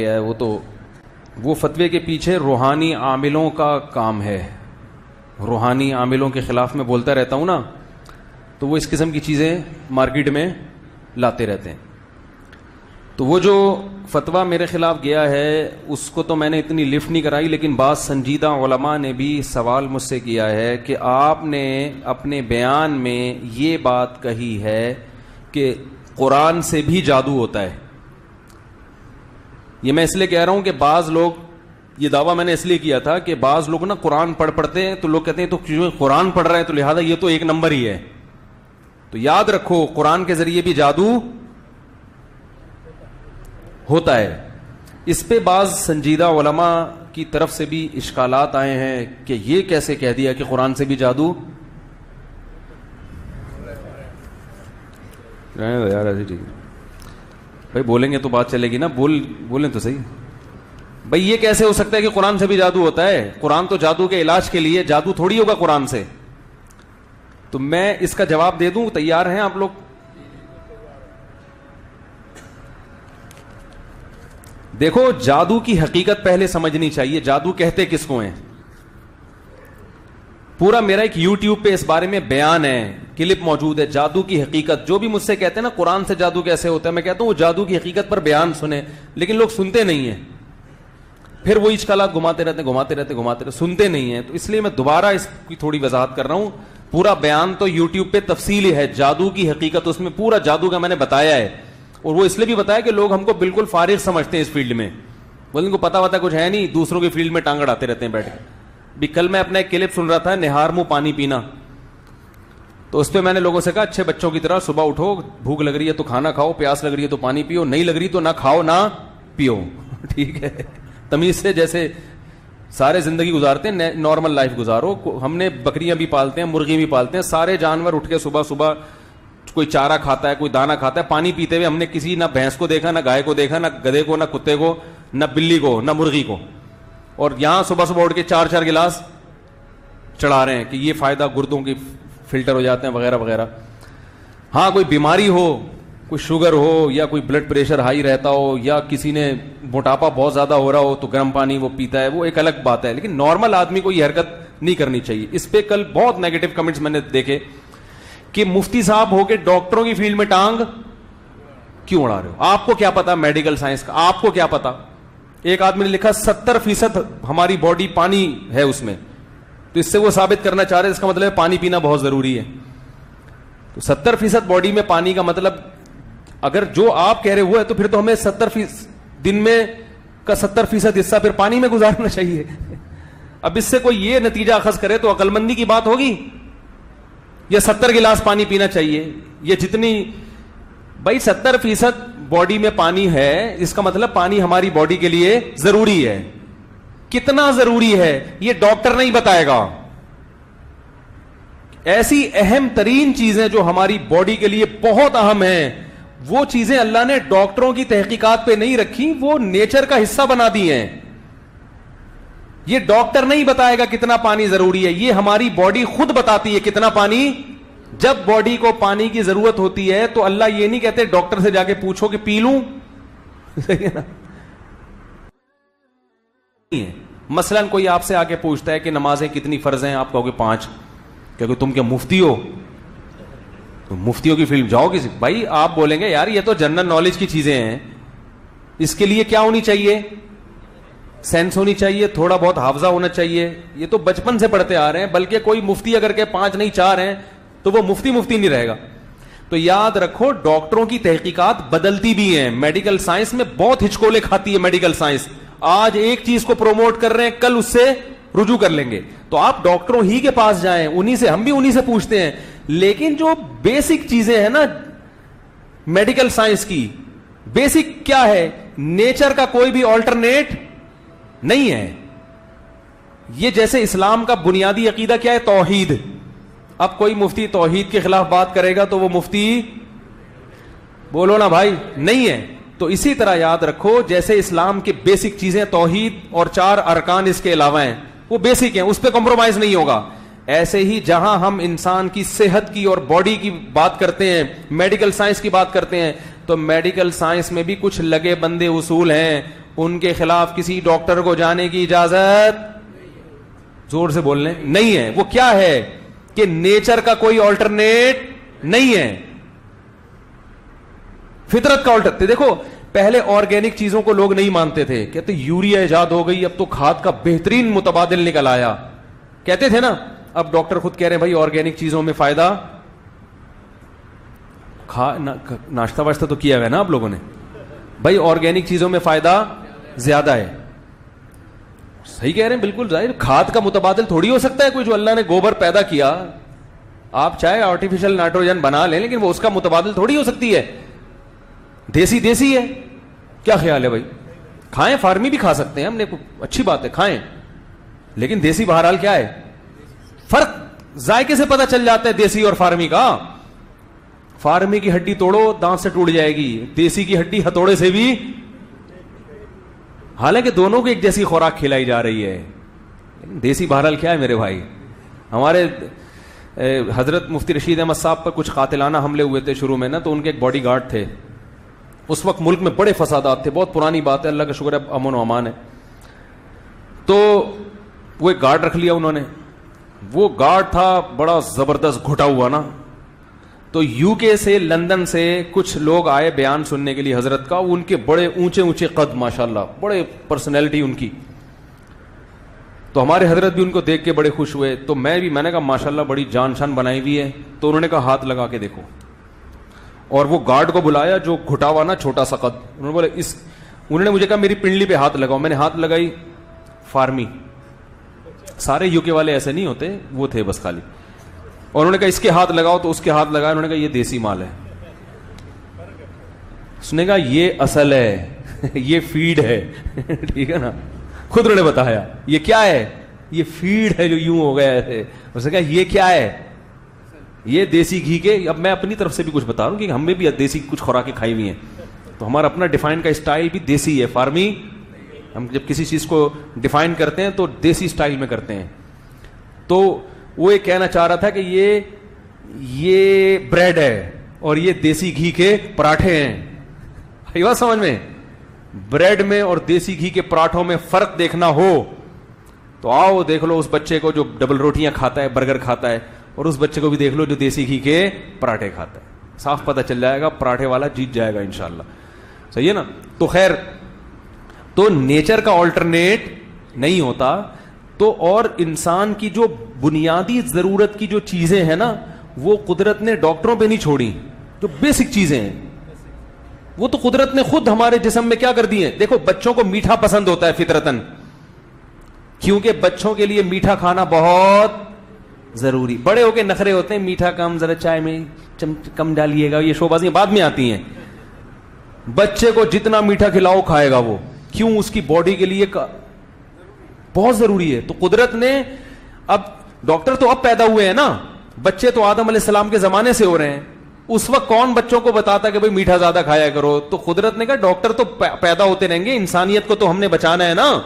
ہے وہ تو وہ فتوے کے پیچھے روحانی عاملوں کا کام ہے. روحانی عاملوں کے خلاف میں بولتا رہتا ہوں نا, تو وہ اس قسم کی چیزیں مارکیٹ میں لاتے رہتے ہیں. تو وہ جو فتویٰ میرے خلاف گیا ہے اس کو تو میں نے اتنی لفٹ نہیں کرائی, لیکن بعض سنجیدہ علماء نے بھی سوال مجھ سے کیا ہے کہ آپ نے اپنے بیان میں یہ بات کہی ہے کہ قرآن سے بھی جادو ہوتا ہے. یہ میں اس لیے کہہ رہا ہوں کہ بعض لوگ, یہ دعویٰ میں نے اس لیے کیا تھا کہ بعض لوگ نا قرآن پڑھتے ہیں تو لوگ کہتے ہیں تو کیوں قرآن پڑھ رہے ہیں تو لہذا یہ تو ایک نمبر ہی ہے. تو یاد رکھو قرآن کے ذریعے بھی جادو ہوتا ہے. اس پہ بعض سنجیدہ علماء کی طرف سے بھی اشکالات آئے ہیں کہ یہ کیسے کہہ دیا کہ قرآن سے بھی جادو. یار ایسے ٹھیک ہے بھائی, بولیں گے تو بات چلے گی نا, بولیں تو صحیح بھائی. یہ کیسے ہو سکتا ہے کہ قرآن سے بھی جادو ہوتا ہے؟ قرآن تو جادو کے علاج کے لیے, جادو تھوڑی ہوگا قرآن سے. تو میں اس کا جواب دے دوں, تیار ہیں آپ لوگ؟ دیکھو جادو کی حقیقت پہلے سمجھنی چاہیے. جادو کہتے کس کو ہیں؟ پورا میرا ایک یوٹیوب پہ اس بارے میں بیان ہے, کلپ موجود ہے. جادو کی حقیقت, جو بھی مجھ سے کہتے ہیں نا قرآن سے جادو کیسے ہوتا ہے, میں کہتا ہوں وہ جادو کی حقیقت پر بیان سنیں, لیکن لوگ سنتے نہیں ہیں. پھر وہ اشکالات گھماتے رہتے, سنتے نہیں ہیں. تو اس لیے میں دوبارہ اس کی تھوڑی وضاحت کر رہا ہوں. پورا بیان تو یوٹیوب پہ تفصیلی ہے, جادو کی حقیقت, اس میں پورا جادو کا میں نے بتایا ہے. اور وہ اس لیے بھی بتایا کہ لوگ ہم کو بالکل فارغ سمجھتے ہیں اس فیلڈ میں, بولے ان کو پتا وتا کچھ ہے نہیں, دوسروں کی فیلڈ میں ٹانگ اڑاتے رہتے ہیں بیٹھ کے. بھی کل میں اپنا ایک کلپ سن رہا تھا, نہار منہ پانی پینا, تو اس پہ میں نے لوگوں سے کہا اچھے بچوں کی طرح صبح اٹھو, بھوک لگ رہی ہے تو کھانا کھاؤ, پیاس لگ رہی ہے تو پانی پیو, نہیں لگ رہی تو نہ کھاؤ نہ پیو. ٹھیک ہے, تمیز سے جیسے سارے زندگی گزارتے ہیں نارمل لائف گزارو. ہم نے بکریاں بھی پالتے ہیں, مرغی بھی پالتے ہیں, سارے جانور اٹھ کے صبح صبح کوئی چارہ کھاتا ہے, کوئی دانا کھاتا ہے. پانی پیتے ہوئے ہم نے کسی نہ بھینس کو دیکھا, نہ گائے کو دیکھا, نہ گدھے کو, نہ کتے کو, نہ بلی کو, نہ مرغی کو. اور یہاں صبح صبح اٹھ کے 4 گلاس چڑھا رہے ہیں کہ یہ فائدہ, گردوں کی فلٹر ہو جاتے ہیں وغیرہ وغیرہ. ہاں کوئی بیماری ہو, کوئی شوگر ہو, یا کوئی بلڈ پریشر ہائی رہتا ہو, یا کسی نے موٹاپا بہت زیادہ ہو رہا ہو تو گرم پانی وہ پیتا ہے, وہ ایک الگ بات ہے. لیکن نارمل آدمی کو یہ حرکت نہیں کرنی چاہیے. اس پہ کل بہت نیگیٹو کمنٹس میں نے دیکھے کہ مفتی صاحب ہو کے ڈاکٹروں کی فیلڈ میں ٹانگ کیوں اڑا رہے ہو؟ آپ کو کیا پتا میڈیکل سائنس کا, آپ کو کیا پتا؟ ایک آدمی نے لکھا 70% ہماری باڈی پانی ہے اس میں, تو اس سے وہ ثابت کرنا چاہ رہے, اس کا مطلب ہے پانی پینا بہت ضروری ہے. تو 70% باڈی میں پانی کا مطلب اگر جو آپ کہہ رہے ہوئے تو پھر تو ہمیں 70% دن میں کا 70% حصہ پھر پانی میں گزارنا چاہیے. اب اس سے کوئی یہ نتیجہ اخذ کرے تو عقل مندی کی بات ہوگی, یا 70 گلاس پانی پینا چاہیے, یہ جتنی بھائی 70% باڈی میں پانی ہے, اس کا مطلب پانی ہماری باڈی کے لیے ضروری ہے. کتنا ضروری ہے یہ ڈاکٹر نہیں بتائے گا. ایسی اہم ترین چیزیں جو ہماری باڈی کے لیے بہت اہم ہیں, وہ چیزیں اللہ نے ڈاکٹروں کی تحقیقات پہ نہیں رکھی, وہ نیچر کا حصہ بنا دی ہیں. یہ ڈاکٹر نہیں بتائے گا کتنا پانی ضروری ہے, یہ ہماری باڈی خود بتاتی ہے کتنا پانی. جب باڈی کو پانی کی ضرورت ہوتی ہے تو اللہ یہ نہیں کہتے ڈاکٹر سے جا کے پوچھو کہ پی لوں. مثلا کوئی آپ سے آ کے پوچھتا ہے کہ نمازیں کتنی فرض ہیں, آپ کہو گے 5, کیونکہ تم کیا مفتی ہو, تو مفتیوں کی فلم جاؤ کسی. بھائی آپ بولیں گے یار یہ تو جنرل نالج کی چیزیں ہیں, اس کے لیے کیا ہونی چاہیے؟ سینس ہونی چاہیے, تھوڑا بہت حافظہ ہونا چاہیے. یہ تو بچپن سے پڑھتے آ رہے ہیں, بلکہ کوئی مفتی اگر کہ 5 نہیں 4 ہیں تو وہ مفتی نہیں رہے گا. تو یاد رکھو ڈاکٹروں کی تحقیقات بدلتی بھی ہیں. میڈیکل سائنس میں بہت ہچکولے کھاتی ہے میڈیکل سائنس. آج ایک چیز کو پروموٹ کر رہے ہیں, کل اس سے رجوع کر لیں گے. تو آپ ڈاکٹروں ہی کے پاس جائیں, انہی سے, ہم بھی انہی سے پوچھتے ہیں. لیکن جو بیسک چیزیں ہیں نا میڈیکل سائنس کی, بیسک کیا ہے؟ نیچر کا کوئی بھی آلٹرنیٹ نہیں ہے. یہ جیسے اسلام کا بنیادی عقیدہ کیا ہے؟ توحید. اب کوئی مفتی توحید کے خلاف بات کرے گا تو وہ مفتی بولو نا بھائی نہیں ہے. تو اسی طرح یاد رکھو جیسے اسلام کے بیسک چیزیں توحید اور 4 ارکان اس کے علاوہ ہیں, وہ بیسک ہیں, اس پہ کمپرومائز نہیں ہوگا. ایسے ہی جہاں ہم انسان کی صحت کی اور باڈی کی بات کرتے ہیں, میڈیکل سائنس کی بات کرتے ہیں, تو میڈیکل سائنس میں بھی کچھ لگے بندے اصول ہیں, ان کے خلاف کسی ڈاکٹر کو جانے کی اجازت زور سے بولنے نہیں ہے. وہ کیا ہے کہ نیچر کا کوئی آلٹرنیٹ نہیں ہے, فطرت کا آلٹر. دیکھو پہلے آرگینک چیزوں کو لوگ نہیں مانتے تھے, کہتے یوریا ایجاد ہو گئی, اب تو کھاد کا بہترین متبادل نکل آیا, کہتے تھے نا. اب ڈاکٹر خود کہہ رہے ہیں بھائی آرگینک چیزوں میں فائدہ, ناشتہ واشتہ تو کیا ہے نا آپ لوگوں نے, بھائی آرگینک چیزوں میں فائدہ زیادہ ہے. صحیح کہہ رہے ہیں بالکل ظاہر, کھاد کا متبادل تھوڑی ہو سکتا ہے کوئی جو اللہ نے گوبر پیدا کیا, آپ چاہے آرٹیفیشل نائٹروجن بنا لیں لیکن وہ اس کا متبادل تھوڑی ہو سکتی ہے. دیسی دیسی ہے. کیا خیال ہے بھائی؟ کھائیں, فارمی بھی کھا سکتے ہیں ہم نے, اچھی بات ہے کھائیں, لیکن دیسی بہرحال کیا ہے, فرق ذائقے سے پتہ چل جاتا ہے دیسی اور فارمی کا. فارمی کی ہڈی توڑو دانت سے ٹوٹ جائے گی, دیسی کی ہڈی ہتھوڑے سے بھی, حالانکہ دونوں کو ایک جیسی خوراک کھلائی جا رہی ہے. دیسی بہرحال کیا ہے میرے بھائی. ہمارے حضرت مفتی رشید احمد صاحب پر کچھ قاتلانہ حملے ہوئے تھے شروع میں نا, تو ان کے ایک باڈی گارڈ تھے. اس وقت ملک میں بڑے فسادات تھے, بہت پرانی بات ہے, اللہ کا شکر ہے امن و امان ہے. تو وہ ایک گارڈ رکھ لیا انہوں نے. وہ گارڈ تھا بڑا زبردست گھٹا ہوا نا. تو یو کے سے, لندن سے کچھ لوگ آئے بیان سننے کے لیے حضرت کا. ان کے بڑے اونچے اونچے قد, ماشاءاللہ بڑے پرسنالٹی ان کی. تو ہمارے حضرت بھی ان کو دیکھ کے بڑے خوش ہوئے. تو میں نے کہا ماشاءاللہ بڑی جان شان بنائی ہوئی ہے. تو انہوں نے کہا ہاتھ لگا کے دیکھو, اور وہ گارڈ کو بلایا جو گھٹا ہوا نا چھوٹا سا قد. انہوں نے مجھے کہا میری پنڈلی پہ ہاتھ لگاؤ. میں نے ہاتھ لگائی, فارمی. سارے یو کے والے ایسے نہیں ہوتے, وہ تھے بس خالی. اور انہوں نے کہا اس کے ہاتھ لگاؤ, تو اس کے ہاتھ لگایا. انہوں نے کہا یہ دیسی مال ہے. اس نے کہا یہ اصل ہے, یہ فیڈ ہے. ٹھیک ہے نا, خود انہوں نے بتایا یہ کیا ہے, یہ فیڈ ہے جو یوں ہو گیا ہے. اس نے کہا یہ کیا ہے, یہ دیسی گھی کے. اب میں اپنی طرف سے بھی کچھ بتا رہا ہوں کہ ہم نے بھی دیسی کچھ خوراکیں کھائی ہوئی ہیں, تو ہمارا اپنا ڈیفائن کا اسٹائل بھی دیسی ہے, فارمی. ہم جب کسی چیز کو ڈیفائن کرتے ہیں تو دیسی اسٹائل میں کرتے ہیں. تو وہ یہ کہنا چاہ رہا تھا کہ یہ بریڈ ہے اور یہ دیسی گھی کے پراٹھے ہیں. یہ بات سمجھ میں, بریڈ میں اور دیسی گھی کے پراٹھوں میں فرق دیکھنا ہو تو آؤ دیکھ لو اس بچے کو جو ڈبل روٹیاں کھاتا ہے, برگر کھاتا ہے, اور اس بچے کو بھی دیکھ لو جو دیسی گھی کے پراٹھے کھاتا ہے. صاف پتہ چل جائے گا, پراٹھے والا جیت جائے گا انشاءاللہ. صحیح ہے نا. تو خیر, تو نیچر کا آلٹرنیٹ نہیں ہوتا. تو اور انسان کی جو بنیادی ضرورت کی جو چیزیں ہیں نا, وہ قدرت نے ڈاکٹروں پہ نہیں چھوڑی. جو بیسک چیزیں ہیں وہ تو قدرت نے خود ہمارے جسم میں کیا کر دی ہیں. دیکھو بچوں کو میٹھا پسند ہوتا ہے فطرتاً, کیونکہ بچوں کے لیے میٹھا کھانا بہت ضروری. بڑے ہو کے نخرے ہوتے ہیں, میٹھا کم, ذرا چائے میں کم ڈالیے گا, یہ شوبازیاں بعد میں آتی ہیں. بچے کو جتنا میٹھا کھلاؤ کھائے گا وہ, کیوں, اس کی باڈی کے لیے بہت ضروری ہے. تو قدرت نے, اب ڈاکٹر تو اب پیدا ہوئے ہیں نا, بچے تو آدم علیہ السلام کے زمانے سے ہو رہے ہیں. اس وقت کون بچوں کو بتاتا کہ بھئی میٹھا زیادہ کھایا کرو. تو قدرت نے کہا ڈاکٹر تو پیدا ہوتے رہیں گے, انسانیت کو تو ہم نے بچانا ہے نا.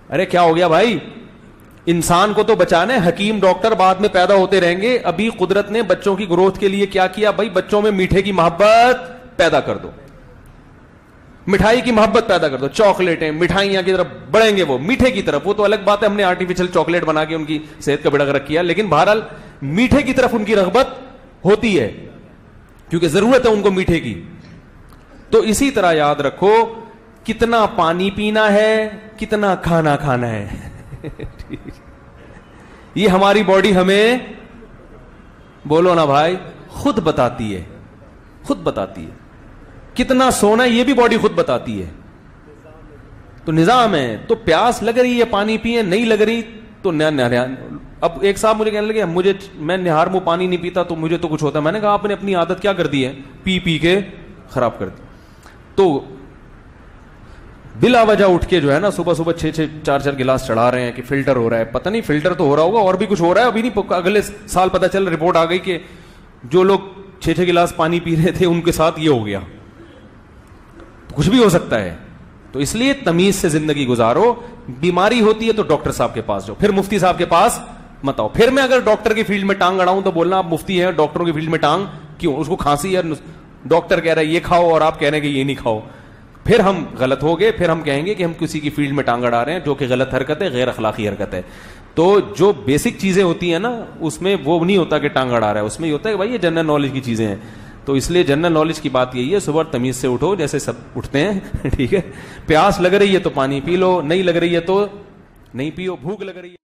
ارے کیا ہو گیا بھائی, انسان کو تو بچانا ہے, حکیم ڈاکٹر بعد میں پیدا ہوتے رہیں گے. ابھی قدرت نے بچوں کی گروتھ کے لیے کیا کیا بھائی, بچوں میں میٹھے کی محبت پیدا کر دو, مٹھائی کی محبت پیدا کر دو. چاکلیٹیں, مٹھائیاں کی طرف بڑھیں گے وہ, میٹھے کی طرف. وہ تو الگ بات ہے, ہم نے آرٹیفیشل چاکلیٹ بنا کے ان کی صحت کا بیڑا غرق کیا, لیکن بہرحال میٹھے کی طرف ان کی رغبت ہوتی ہے کیونکہ ضرورت ہے ان کو میٹھے کی. تو اسی طرح یاد رکھو, کتنا پانی پینا ہے, کتنا کھانا کھانا ہے. یہ ہماری باڈی ہمیں, بولو نا بھائی, خود بتاتی ہے, خود بتاتی ہے. کتنا سونا یہ بھی باڈی خود بتاتی ہے. تو نظام ہے. تو پیاس لگ رہی ہے پانی پیے, نہیں لگ رہی تو اب ایک صاحب مجھے کہنے لگے میں نہار منہ پانی نہیں پیتا تو مجھے تو کچھ ہوتا ہے. میں نے کہا آپ نے اپنی عادت کیا کر دی ہے, پی پی کے خراب کر دی. تو بلا وجہ اٹھ کے جو ہے نا صبح صبح 6-4 گلاس چڑھا رہے ہیں کہ فلٹر ہو رہا ہے. پتہ نہیں فلٹر تو ہو رہا ہوگا, اور بھی کچھ ہو رہا ہے. ابھی نہیں, اگلے سال پتہ چل رپورٹ آ گئی کہ جو لوگ 6 گلاس پانی پی رہے تھے ان کے ساتھ یہ ہو گیا. کچھ بھی ہو سکتا ہے. تو اس لیے تمیز سے زندگی گزارو. بیماری ہوتی ہے تو ڈاکٹر صاحب کے پاس جاؤ, پھر مفتی صاحب کے پاس مت آؤ. پھر میں اگر ڈاکٹر کی فیلڈ میں ٹانگ اڑاؤں تو بولنا آپ مفتی ہیں, ڈاکٹروں کی فیلڈ میں ٹانگ کیوں, اس کو کھانسی ہے, ڈاکٹر کہہ رہا ہے یہ کھاؤ اور آپ کہہ رہے ہیں کہ یہ نہیں کھاؤ. پھر ہم غلط ہو گئے, پھر ہم کہیں گے کہ ہم کسی کی فیلڈ میں ٹانگ اڑا رہے ہیں, جو کہ غلط حرکت ہے, غیر اخلاقی حرکت ہے. تو جو بیسک چیزیں ہوتی ہیں نا, اس میں وہ نہیں ہوتا کہ ٹانگ اڑا رہا ہے, اس میں یہ ہوتا ہے کہ بھائی یہ جنرل نالج کی چیزیں ہیں. تو اس لیے جنرل نالج کی بات یہی ہے, صبح تمیز سے اٹھو جیسے سب اٹھتے ہیں, ٹھیک ہے. پیاس لگ رہی ہے تو پانی پی لو, نہیں لگ رہی ہے تو نہیں پیو, بھوک لگ رہی ہے